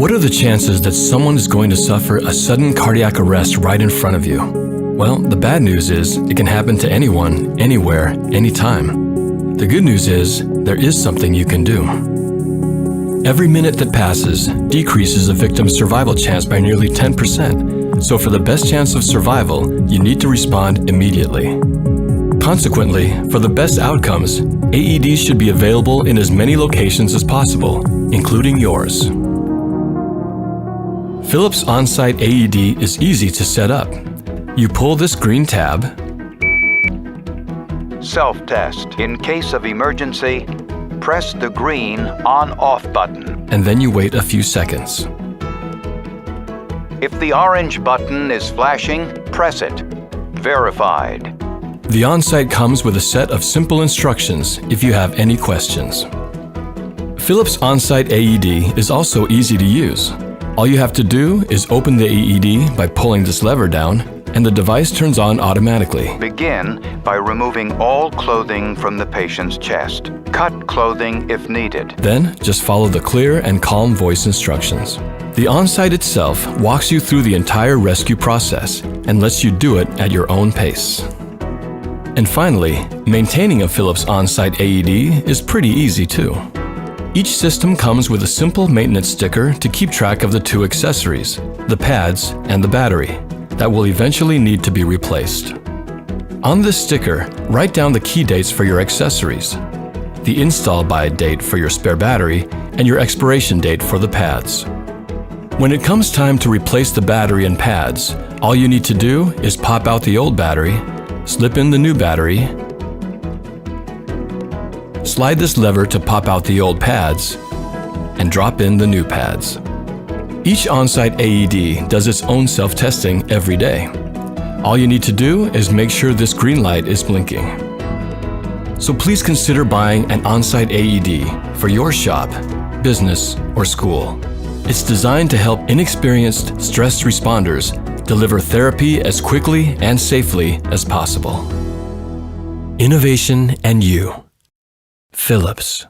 What are the chances that someone is going to suffer a sudden cardiac arrest right in front of you? Well, the bad news is it can happen to anyone, anywhere, anytime. The good news is there is something you can do. Every minute that passes decreases a victim's survival chance by nearly 10%. So for the best chance of survival, you need to respond immediately. Consequently, for the best outcomes, AEDs should be available in as many locations as possible, including yours. Philips OnSite AED is easy to set up. You pull this green tab. Self-test. In case of emergency, press the green on-off button. And then you wait a few seconds. If the orange button is flashing, press it. Verified. The OnSite comes with a set of simple instructions if you have any questions. Philips OnSite AED is also easy to use. All you have to do is open the AED by pulling this lever down, and the device turns on automatically. Begin by removing all clothing from the patient's chest. Cut clothing if needed. Then, just follow the clear and calm voice instructions. The OnSite itself walks you through the entire rescue process and lets you do it at your own pace. And finally, maintaining a Philips OnSite AED is pretty easy too. Each system comes with a simple maintenance sticker to keep track of the two accessories, the pads and the battery, that will eventually need to be replaced. On this sticker, write down the key dates for your accessories, the install by date for your spare battery, and your expiration date for the pads. When it comes time to replace the battery and pads, all you need to do is pop out the old battery, slip in the new battery, slide this lever to pop out the old pads, and drop in the new pads. Each OnSite AED does its own self-testing every day. All you need to do is make sure this green light is blinking. So please consider buying an OnSite AED for your shop, business, or school. It's designed to help inexperienced, stressed responders deliver therapy as quickly and safely as possible. Innovation and you. Philips.